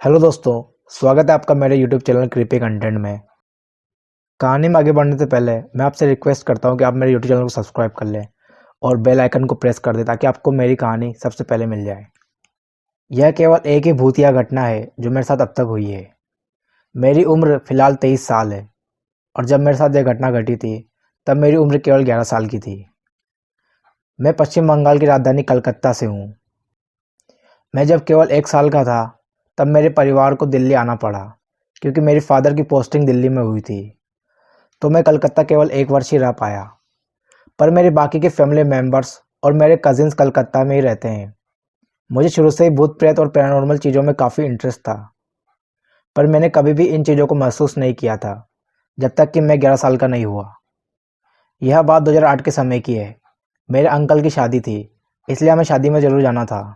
Hello दोस्तों, स्वागत है आपका मेरे यूट्यूब चैनल क्रीपी कंटेंट में। कहानी में आगे बढ़ने से पहले मैं आपसे रिक्वेस्ट करता हूं कि आप मेरे यूट्यूब चैनल को सब्सक्राइब कर लें और बेल आइकन को प्रेस कर दें ताकि आपको मेरी कहानी सबसे पहले मिल जाए। यह केवल एक ही भूतिया घटना है जो मेरे साथ अब तक हुई है। मेरी उम्र फ़िलहाल 23 साल है और जब मेरे साथ यह घटना घटी थी तब मेरी उम्र केवल 11 साल की थी। मैं पश्चिम बंगाल की राजधानी कलकत्ता से हूँ। मैं जब केवल 1 साल का था तब मेरे परिवार को दिल्ली आना पड़ा क्योंकि मेरी फादर की पोस्टिंग दिल्ली में हुई थी। तो मैं कलकत्ता केवल 1 वर्ष ही रह पाया, पर मेरे बाकी के फैमिली मेम्बर्स और मेरे कजिन्स कलकत्ता में ही रहते हैं। मुझे शुरू से ही भूत प्रेत और पैरानॉर्मल चीज़ों में काफ़ी इंटरेस्ट था, पर मैंने कभी भी इन चीज़ों को महसूस नहीं किया था जब तक कि मैं 11 साल का नहीं हुआ। यह बात 2008 के समय की है। मेरे अंकल की शादी थी, इसलिए हमें शादी में ज़रूर जाना था।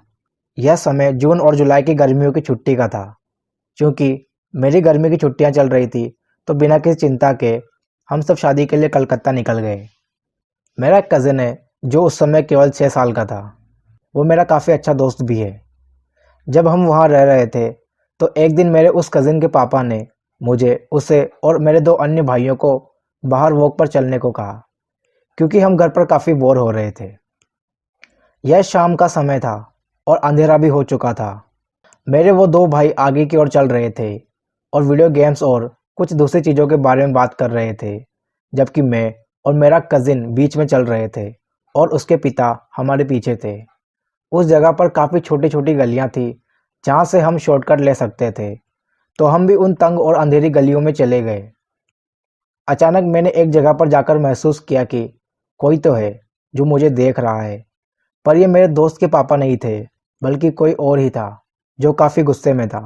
यह समय जून और जुलाई की गर्मियों की छुट्टी का था। चूँकि मेरी गर्मी की छुट्टियाँ चल रही थी, तो बिना किसी चिंता के हम सब शादी के लिए कलकत्ता निकल गए। मेरा एक कज़िन है जो उस समय केवल 6 साल का था। वो मेरा काफ़ी अच्छा दोस्त भी है। जब हम वहाँ रह रहे थे तो एक दिन मेरे उस कज़िन के पापा ने मुझे, उसे और मेरे 2 अन्य भाइयों को बाहर वॉक पर चलने को कहा क्योंकि हम घर पर काफ़ी बोर हो रहे थे। यह शाम का समय था और अंधेरा भी हो चुका था। मेरे वो 2 भाई आगे की ओर चल रहे थे और वीडियो गेम्स और कुछ दूसरी चीज़ों के बारे में बात कर रहे थे, जबकि मैं और मेरा कज़िन बीच में चल रहे थे और उसके पिता हमारे पीछे थे। उस जगह पर काफ़ी छोटी-छोटी गलियाँ थी, जहाँ से हम शॉर्टकट ले सकते थे, तो हम भी उन तंग और अंधेरी गलियों में चले गए। अचानक मैंने एक जगह पर जाकर महसूस किया कि कोई तो है जो मुझे देख रहा है, पर ये मेरे दोस्त के पापा नहीं थे, बल्कि कोई और ही था जो काफ़ी गुस्से में था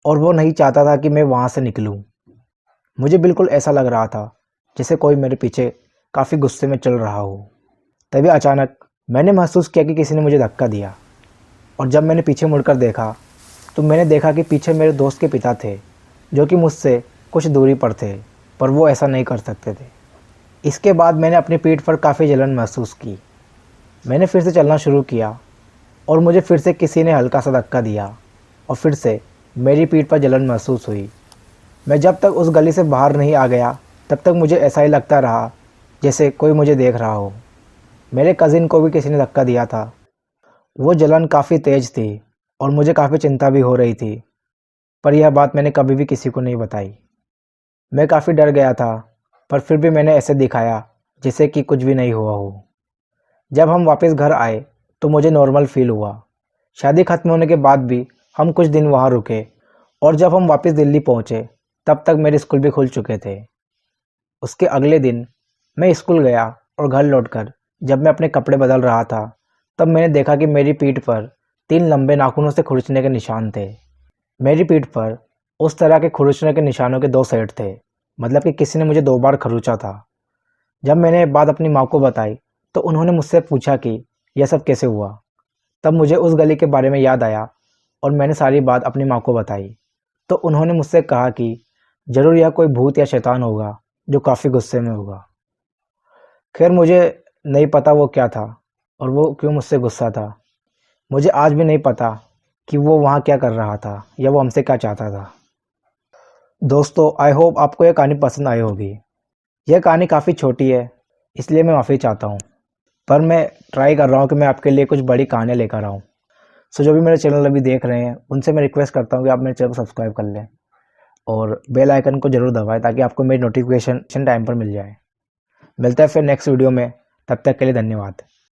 और वो नहीं चाहता था कि मैं वहाँ से निकलूँ। मुझे बिल्कुल ऐसा लग रहा था जैसे कोई मेरे पीछे काफ़ी गुस्से में चल रहा हो। तभी अचानक मैंने महसूस किया कि किसी ने मुझे धक्का दिया और जब मैंने पीछे मुड़कर देखा तो मैंने देखा कि पीछे मेरे दोस्त के पिता थे, जो कि मुझसे कुछ दूरी पर थे, पर वो ऐसा नहीं कर सकते थे। इसके बाद मैंने अपनी पीठ पर काफ़ी जलन महसूस की। मैंने फिर से चलना शुरू किया और मुझे फिर से किसी ने हल्का सा धक्का दिया और फिर से मेरी पीठ पर जलन महसूस हुई। मैं जब तक उस गली से बाहर नहीं आ गया तब तक मुझे ऐसा ही लगता रहा जैसे कोई मुझे देख रहा हो। मेरे कज़िन को भी किसी ने धक्का दिया था। वो जलन काफ़ी तेज़ थी और मुझे काफ़ी चिंता भी हो रही थी, पर यह बात मैंने कभी भी किसी को नहीं बताई। मैं काफ़ी डर गया था, पर फिर भी मैंने ऐसे दिखाया जैसे कि कुछ भी नहीं हुआ हो। जब हम वापस घर आए तो मुझे नॉर्मल फ़ील हुआ। शादी ख़त्म होने के बाद भी हम कुछ दिन वहाँ रुके और जब हम वापस दिल्ली पहुँचे तब तक मेरे स्कूल भी खुल चुके थे। उसके अगले दिन मैं स्कूल गया और घर लौटकर जब मैं अपने कपड़े बदल रहा था तब मैंने देखा कि मेरी पीठ पर 3 लंबे नाखूनों से खुरचने के निशान थे। मेरी पीठ पर उस तरह के खुरचने के निशानों के 2 सेट थे, मतलब कि किसी ने मुझे 2 बार खरोंचा था। जब मैंने ये बात अपनी माँ को बताई तो उन्होंने मुझसे पूछा कि यह सब कैसे हुआ। तब मुझे उस गली के बारे में याद आया और मैंने सारी बात अपनी माँ को बताई। तो उन्होंने मुझसे कहा कि ज़रूर यह कोई भूत या शैतान होगा जो काफ़ी गुस्से में होगा। खैर मुझे नहीं पता वो क्या था और वो क्यों मुझसे गुस्सा था। मुझे आज भी नहीं पता कि वो वहाँ क्या कर रहा था या वो हमसे क्या चाहता था। दोस्तों, आई होप आपको यह कहानी पसंद आई होगी। यह कहानी काफ़ी छोटी है, इसलिए मैं माफ़ी चाहता हूँ, पर मैं ट्राई कर रहा हूँ कि मैं आपके लिए कुछ बड़ी कहानियाँ लेकर आऊँ। सो जो भी मेरे चैनल अभी देख रहे हैं उनसे मैं रिक्वेस्ट करता हूँ कि आप मेरे चैनल को सब्सक्राइब कर लें और बेल आइकन को ज़रूर दबाएं ताकि आपको मेरी नोटिफिकेशन टाइम पर मिल जाए। मिलते हैं फिर नेक्स्ट वीडियो में, तब तक के लिए धन्यवाद।